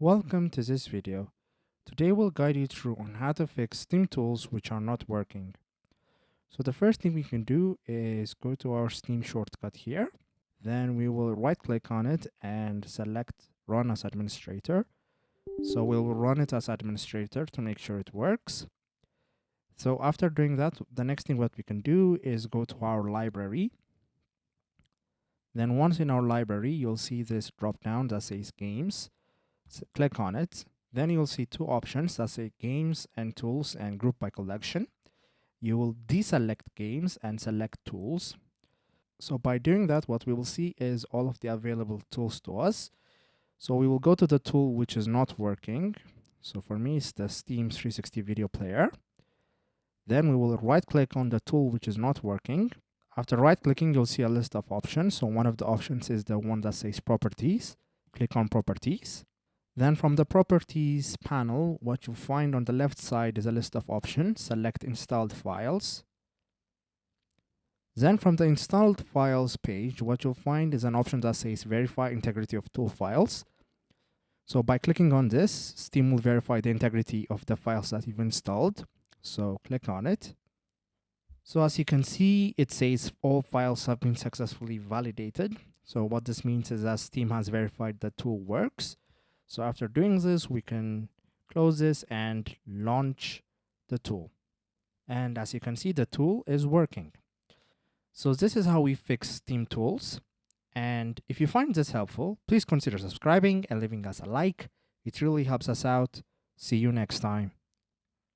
Welcome to this video. Today we'll guide you through on how to fix Steamtools which are not working. So the first thing we can do is go to our Steam shortcut here. Then we will right click on it and select Run as Administrator. So we'll run it as administrator to make sure it works. So after doing that, the next thing what we can do is go to our library. Then once in our library, you'll see this drop down that says Games. So click on it. Then you'll see two options that say Games and Tools and Group by Collection. You will deselect Games and select Tools. So by doing that, what we will see is all of the available tools to us. So we will go to the tool which is not working. So for me, it's the Steam 360 video player. Then we will right click on the tool which is not working. After right clicking, you'll see a list of options. So one of the options is the one that says Properties. Click on Properties. Then from the Properties panel, what you'll find on the left side is a list of options. Select Installed Files. Then from the Installed Files page, what you'll find is an option that says Verify Integrity of Tool Files. So by clicking on this, Steam will verify the integrity of the files that you've installed. So click on it. So as you can see, it says all files have been successfully validated. So what this means is that Steam has verified the tool works. So after doing this, we can close this and launch the tool. And as you can see, the tool is working. So this is how we fix Steamtools. And if you find this helpful, please consider subscribing and leaving us a like. It really helps us out. See you next time.